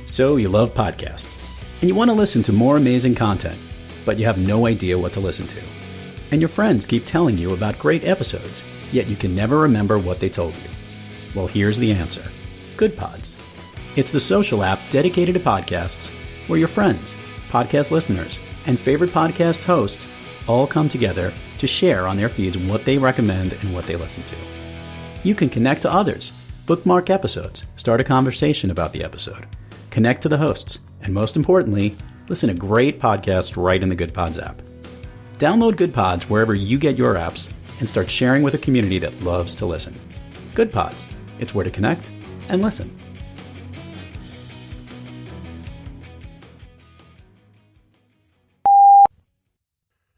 So you love podcasts, and you want to listen to more amazing content, but you have no idea what to listen to. And your friends keep telling you about great episodes, yet you can never remember what they told you. Well, here's the answer. Good Pods. It's the social app dedicated to podcasts where your friends, podcast listeners, and favorite podcast hosts all come together to share on their feeds what they recommend and what they listen to. You can connect to others, bookmark episodes, start a conversation about the episode, connect to the hosts, and most importantly, listen to great podcasts right in the Good Pods app. Download Good Pods wherever you get your apps and start sharing with a community that loves to listen. Good Pods. It's where to connect and listen.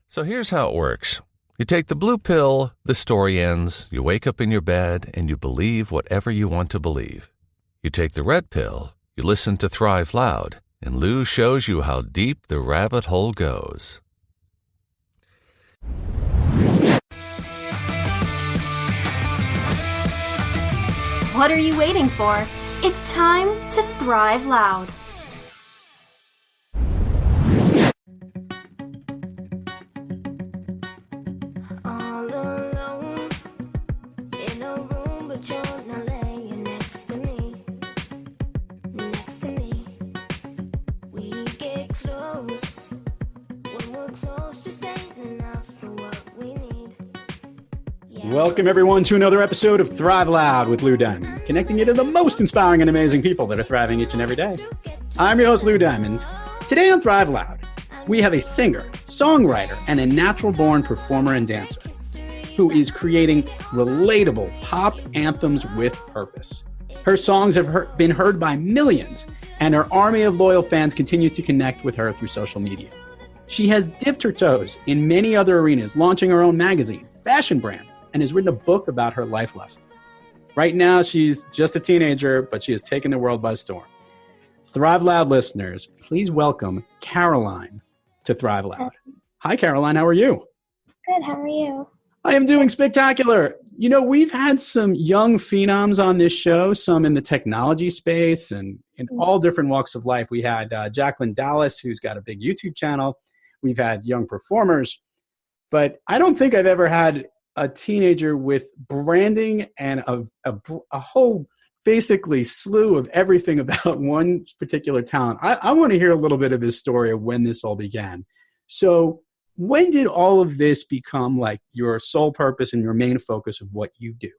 So here's how it works. You take the blue pill, the story ends, you wake up in your bed, and you believe whatever you want to believe. You take the red pill, you listen to Thrive Loud, and Lou shows you how deep the rabbit hole goes. What are you waiting for? It's time to Thrive Loud. All alone in a room, but you're not laying next to me. Next to me, we get close. When we're close, just ain't enough for what we need. Yeah. Welcome, everyone, to another episode of Thrive Loud with Lou Diamond, connecting you to the most inspiring and amazing people that are thriving each and every day. I'm your host, Lou Diamond. Today on Thrive Loud, we have a singer, songwriter, and a natural-born performer and dancer who is creating relatable pop anthems with purpose. Her songs have been heard by millions, and her army of loyal fans continues to connect with her through social media. She has dipped her toes in many other arenas, launching her own magazine, fashion brand, and has written a book about her life lessons. Right now, she's just a teenager, but she has taken the world by storm. Thrive Loud listeners, please welcome Caroline to Thrive Loud. Hi, Caroline. How are you? Good, how are you? I am doing spectacular. You know, we've had some young phenoms on this show, some in the technology space and in all different walks of life. We had Jacqueline Dallas, who's got a big YouTube channel. We've had young performers. But I don't think I've ever had a teenager with branding and a whole basically slew of everything about one particular talent. I want to hear a little bit of this story of when this all began. So when did all of this become like your sole purpose and your main focus of what you do?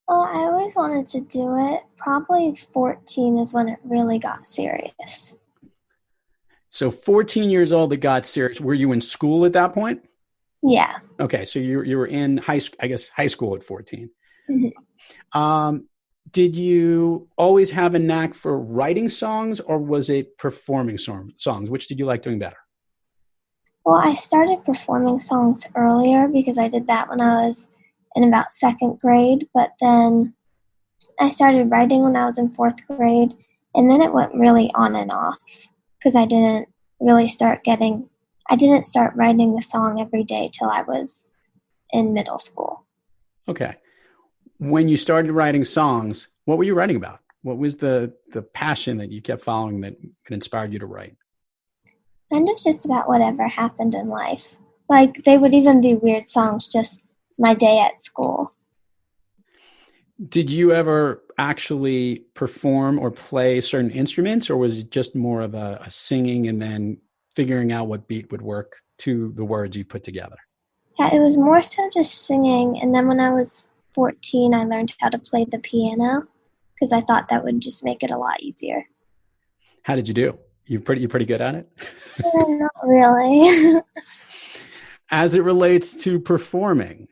Well, I always wanted to do it. Probably 14 is when it really got serious. So 14 years old, it got serious. Were you in school at that point? Yeah. Okay, so you were in high school at 14. Mm-hmm. Did you always have a knack for writing songs, or was it performing songs? Which did you like doing better? Well, I started performing songs earlier because I did that when I was in about second grade, but then I started writing when I was in fourth grade, and then it went really on and off because I didn't start writing a song every day till I was in middle school. Okay. When you started writing songs, what were you writing about? What was the passion that you kept following that inspired you to write? Kind of just about whatever happened in life. Like, they would even be weird songs, just my day at school. Did you ever actually perform or play certain instruments, or was it just more of a singing and then figuring out what beat would work to the words you put together? Yeah, it was more so just singing, and then when I was 14, I learned how to play the piano because I thought that would just make it a lot easier. How did you do? You're pretty good at it? Not really. As it relates to performing,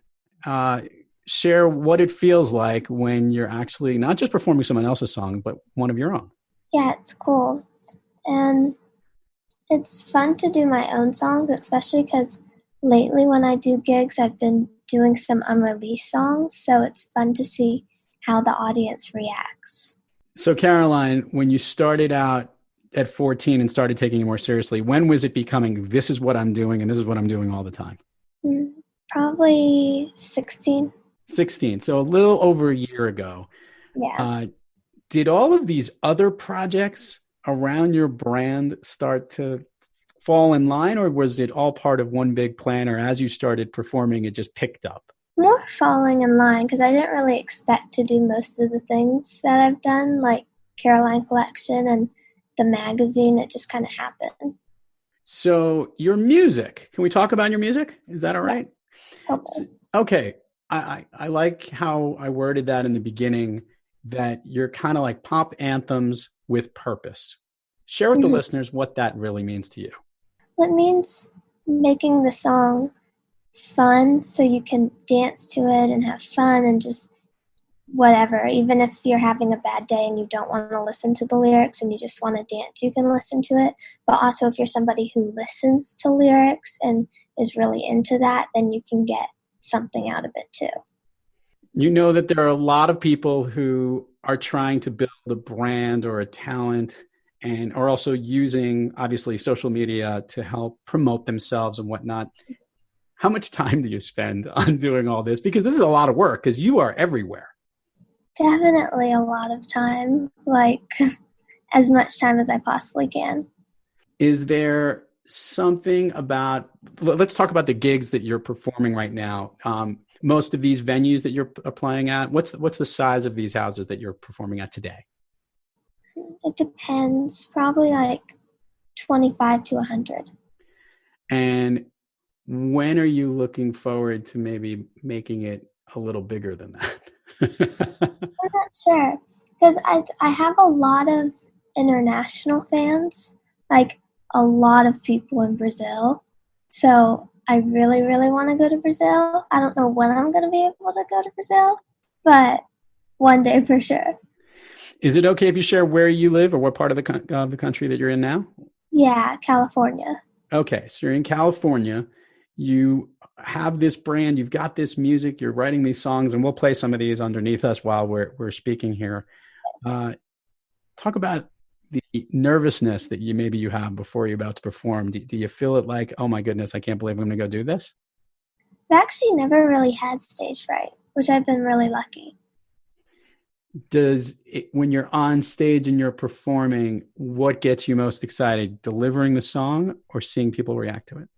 share what it feels like when you're actually not just performing someone else's song, but one of your own. Yeah, it's cool. And it's fun to do my own songs, especially because lately when I do gigs, I've been doing some unreleased songs, so it's fun to see how the audience reacts. So Caroline, when you started out at 14 and started taking it more seriously, when was it becoming, this is what I'm doing and this is what I'm doing all the time? Probably 16. 16. So a little over a year ago. Yeah. Did all of these other projects around your brand start to fall in line, or was it all part of one big plan, or as you started performing, it just picked up? More falling in line because I didn't really expect to do most of the things that I've done, like Caroline Collection and the magazine. It just kind of happened. So your music, can we talk about your music? Is that all right? Yeah, totally. Okay. I like how I worded that in the beginning, that you're kind of like pop anthems with purpose. Share with the listeners what that really means to you. It means making the song fun so you can dance to it and have fun and just whatever. Even if you're having a bad day and you don't want to listen to the lyrics and you just want to dance, you can listen to it. But also if you're somebody who listens to lyrics and is really into that, then you can get something out of it too. You know that there are a lot of people who are trying to build a brand or a talent and are also using, obviously, social media to help promote themselves and whatnot. How much time do you spend on doing all this? Because this is a lot of work because you are everywhere. Definitely a lot of time, like as much time as I possibly can. Is there something about, let's talk about the gigs that you're performing right now. Most of these venues that you're playing at, what's the size of these houses that you're performing at today? It depends, probably like 25 to 100. And when are you looking forward to maybe making it a little bigger than that? I'm not sure, because I have a lot of international fans, like a lot of people in Brazil. So I really, really want to go to Brazil. I don't know when I'm going to be able to go to Brazil, but one day for sure. Is it okay if you share where you live or what part of the country that you're in now? Yeah, California. Okay, so you're in California. You have this brand, you've got this music, you're writing these songs, and we'll play some of these underneath us while we're speaking here. Talk about the nervousness that you have before you're about to perform. Do you feel it like, oh my goodness, I can't believe I'm going to go do this? I've actually never really had stage fright, which I've been really lucky. When you're on stage and you're performing, what gets you most excited? Delivering the song or seeing people react to it?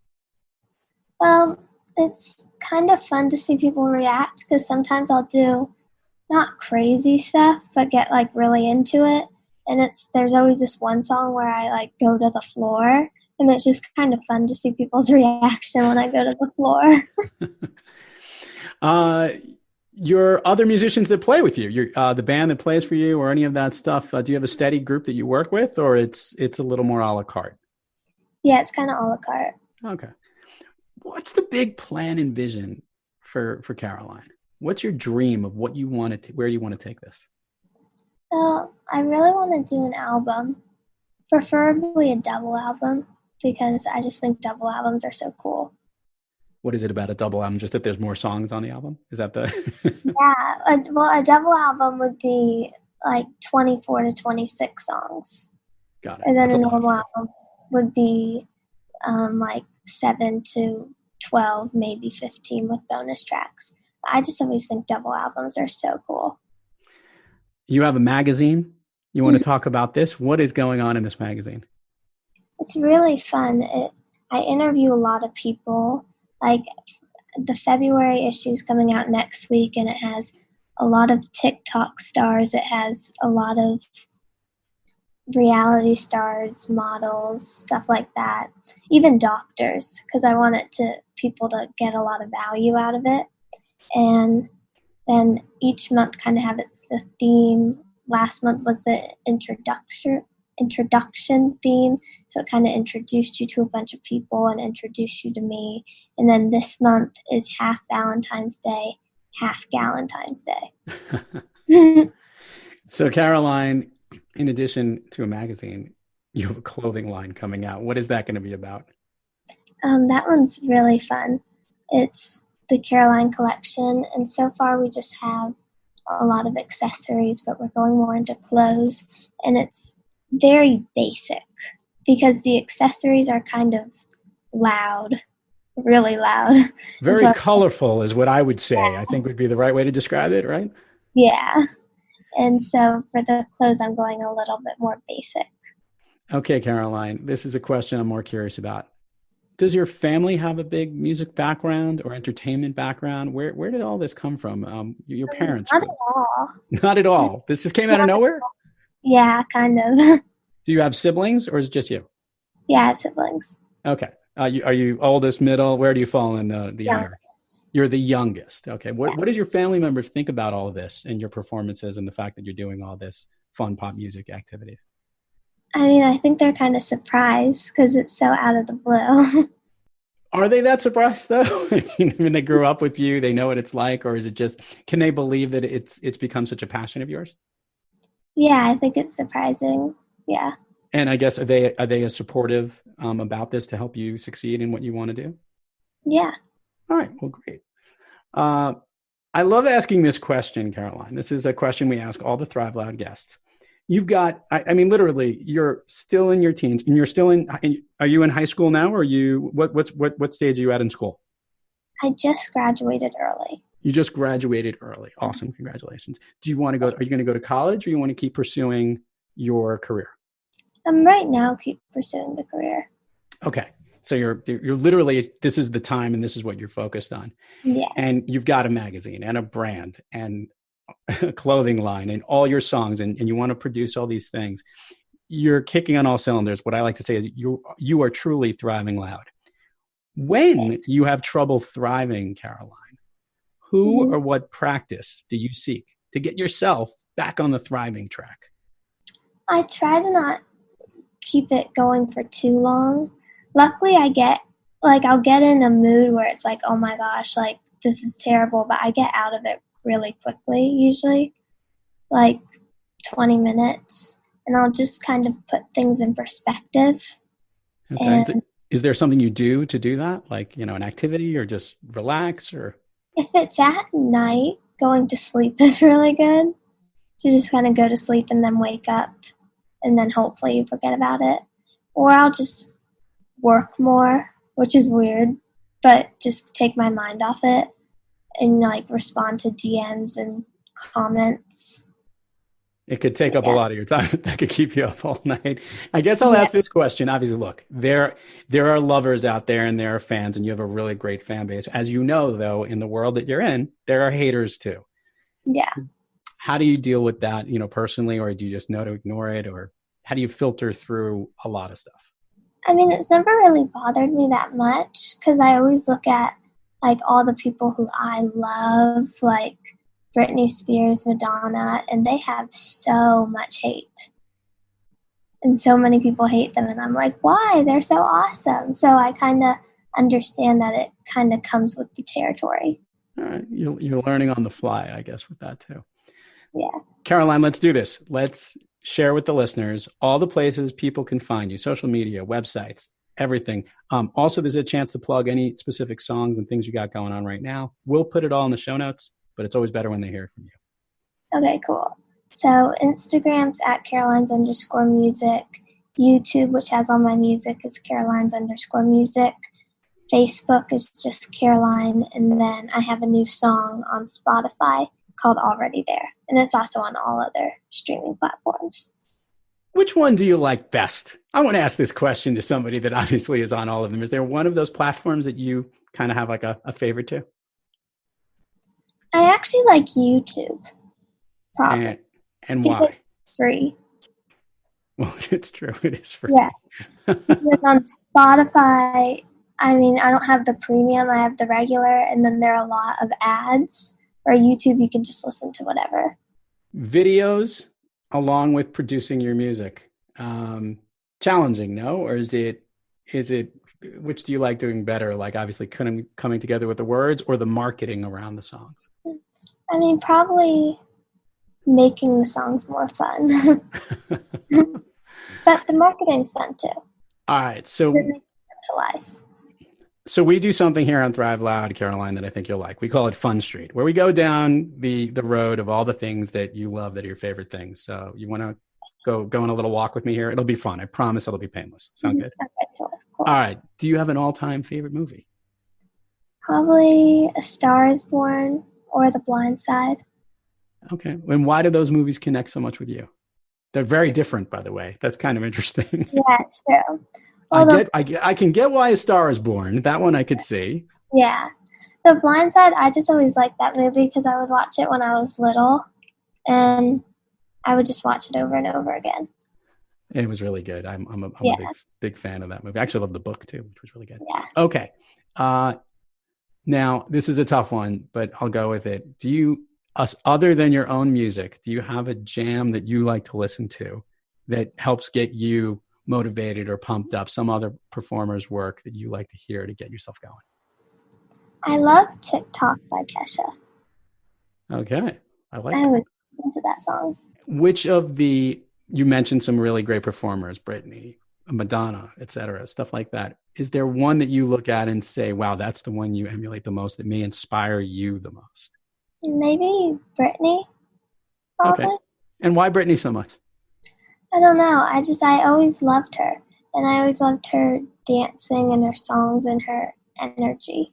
Well, it's kind of fun to see people react because sometimes I'll do not crazy stuff, but get like really into it. And there's always this one song where I like go to the floor, and it's just kind of fun to see people's reaction when I go to the floor. Your other musicians that play with you, the band that plays for you or any of that stuff, do you have a steady group that you work with, or it's a little more a la carte? Yeah, it's kind of a la carte. Okay. What's the big plan and vision for Caroline? What's your dream of what you want to, where you want to take this? Well, I really want to do an album, preferably a double album, because I just think double albums are so cool. What is it about a double album? Just that there's more songs on the album? Is that the... Yeah, a double album would be like 24 to 26 songs. Got it. And then That's a normal album would be like 7 to 12, maybe 15 with bonus tracks. I just always think double albums are so cool. You have a magazine. You want to talk about this? What is going on in this magazine? It's really fun. I interview a lot of people. Like the February issue is coming out next week, and it has a lot of TikTok stars. It has a lot of reality stars, models, stuff like that. Even doctors, because I want people to get a lot of value out of it. And then each month kind of have its a theme. Last month was the introduction theme, so it kind of introduced you to a bunch of people and introduced you to me. And then this month is half Valentine's Day, half Galentine's Day. So Caroline, in addition to a magazine, you have a clothing line coming out. What is that going to be about? That one's really fun. It's the Caroline Collection, and so far we just have a lot of accessories, but we're going more into clothes, and it's very basic because the accessories are kind of loud, really loud. Very colorful is what I would say. I think would be the right way to describe it, right? Yeah. And so for the clothes, I'm going a little bit more basic. Okay, Caroline, this is a question I'm more curious about. Does your family have a big music background or entertainment background? Where did all this come from? Your parents? Not at all. Not at all. This just came out of nowhere? Yeah, kind of. Do you have siblings or is it just you? Yeah, I have siblings. Okay. Are you oldest, middle? Where do you fall in the hierarchy? Youngest. You're the youngest. Okay. Yeah. What does your family members think about all of this and your performances and the fact that you're doing all this fun pop music activities? I mean, I think they're kind of surprised because it's so out of the blue. Are they that surprised though? I mean, they grew up with you, they know what it's like, or is it just, can they believe that it's become such a passion of yours? Yeah, I think it's surprising. Yeah. And I guess, are they as supportive about this to help you succeed in what you want to do? Yeah. All right. Well, great. I love asking this question, Caroline. This is a question we ask all the Thrive Loud guests. You've got, I mean, literally, you're still in your teens, and you're still are you in high school now, or what stage are you at in school? I just graduated early. You just graduated early. Awesome. Congratulations. Are you going to go to college, or you want to keep pursuing your career? Right now, keep pursuing the career. Okay. So you're literally, this is the time and this is what you're focused on. Yeah. And you've got a magazine and a brand and a clothing line and all your songs and you want to produce all these things. You're kicking on all cylinders. What I like to say is you are truly thriving loud. When you have trouble thriving, Caroline, who or what practice do you seek to get yourself back on the thriving track? I try to not keep it going for too long. Luckily, I'll get in a mood where it's like, oh my gosh, like this is terrible, but I get out of it really quickly, usually, like 20 minutes, and I'll just kind of put things in perspective. Okay. And is there something you do to do that? Like, an activity or just relax or? if it's at night, going to sleep is really good. To just kind of go to sleep and then wake up and then hopefully you forget about it. Or I'll just work more, which is weird, but just take my mind off it and like respond to DMs and comments. It could take up a lot of your time. That could keep you up all night. I guess I'll ask this question. Obviously, look, there are lovers out there and there are fans and you have a really great fan base. As you know, though, in the world that you're in, there are haters too. Yeah. How do you deal with that, personally, or do you just know to ignore it? Or how do you filter through a lot of stuff? I mean, it's never really bothered me that much because I always look at like all the people who I love, like Britney Spears, Madonna, and they have so much hate. And so many people hate them, and I'm like, why? They're so awesome. So I kind of understand that it kind of comes with the territory. All right. You're learning on the fly, I guess, with that too. Yeah. Caroline, let's do this. Let's share with the listeners all the places people can find you, social media, websites, everything. Also, there's a chance to plug any specific songs and things you got going on right now. We'll put it all in the show notes, but it's always better when they hear from you. Okay, cool. So Instagram's at Carolines_music. YouTube, which has all my music, is Carolines_music. Facebook is just Caroline. And then I have a new song on Spotify called Already There. And it's also on all other streaming platforms. Which one do you like best? I want to ask this question to somebody that obviously is on all of them. Is there one of those platforms that you kind of have like a favorite to? I actually like YouTube. Probably. And why? It's free. Well, it's true. It is free. Yeah. Because on Spotify, I mean, I don't have the premium. I have the regular. And then there are a lot of ads. Or YouTube, you can just listen to whatever. Videos along with producing your music. Challenging, no? Or is it, which do you like doing better? Like obviously coming together with the words or the marketing around the songs? I mean, probably making the songs more fun. But the marketing's fun too. All right. So it makes sense to life. So we do something here on Thrive Loud, Caroline, that I think you'll like. We call it Fun Street, where we go down the road of all the things that you love that are your favorite things. So you want to go on a little walk with me here? It'll be fun. I promise it'll be painless. Sound good? Okay, cool. All right. Do you have an all-time favorite movie? Probably A Star is Born or The Blind Side. Okay. And why do those movies connect so much with you? They're very different, by the way. That's kind of interesting. Yeah, it's true. Well, I can get why A Star Is Born. That one I could see. yeah. The Blind Side, I just always liked that movie because I would watch it when I was little, and I would just watch it over and over again. It was really good. I'm a big fan of that movie. I actually love the book too, which was really good. Yeah. Okay. Now this is a tough one, but I'll go with it. Other than your own music, do you have a jam that you like to listen to that helps get you motivated or pumped up? Some other performer's work that you like to hear to get yourself going? I love TikTok by Kesha. Okay. I would listen to that song. Which of you mentioned some really great performers, Britney, Madonna, etc., stuff like that. Is there one that you look at and say, wow, that's the one you emulate the most, that may inspire you the most? Maybe Britney, probably. Okay. And why Britney so much? I don't know. I always loved her. And I always loved her dancing and her songs and her energy.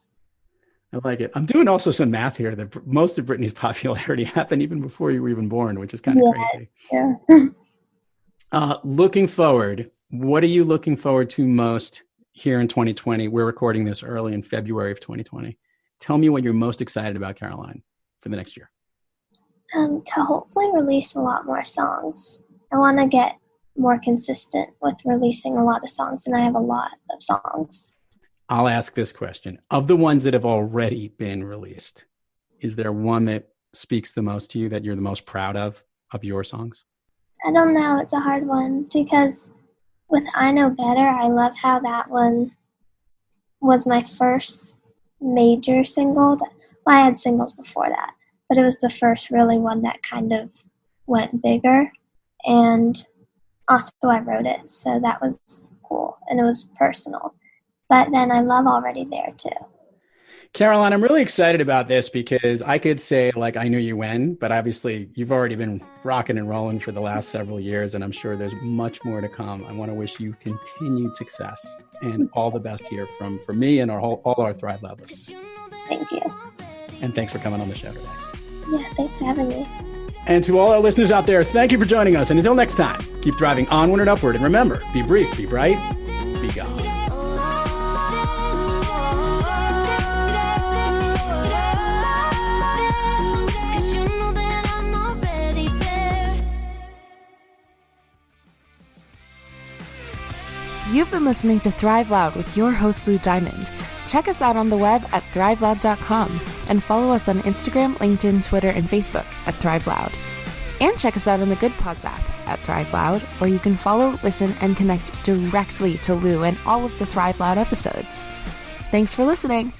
I like it. I'm doing also some math here that most of Britney's popularity happened even before you were even born, which is kind of crazy. Yeah. Looking forward, what are you looking forward to most here in 2020? We're recording this early in February of 2020. Tell me what you're most excited about, Caroline, for the next year. To hopefully release a lot more songs. I want to get more consistent with releasing a lot of songs, and I have a lot of songs. I'll ask this question. Of the ones that have already been released, is there one that speaks the most to you, that you're the most proud of your songs? I don't know. It's a hard one because with I Know Better, I love how that one was my first major single. I had singles before that, but it was the first really one that kind of went bigger. And also I wrote it, so that was cool, and it was personal. But then I love Already There too. Caroline, I'm really excited about this because I could say like I knew you when, but obviously you've already been rocking and rolling for the last several years, and I'm sure there's much more to come. I want to wish you continued success and all the best here from me and all our Thrive Loud listeners. Thank you. And thanks for coming on the show today. Yeah, thanks for having me. And to all our listeners out there, thank you for joining us. And until next time, keep driving onward and upward. And remember, be brief, be bright, be gone. You've been listening to Thrive Loud with your host, Lou Diamond. Check us out on the web at thriveloud.com and follow us on Instagram, LinkedIn, Twitter, and Facebook at Thrive Loud. And check us out on the Good Pods app at Thrive Loud, where you can follow, listen, and connect directly to Lou and all of the Thrive Loud episodes. Thanks for listening.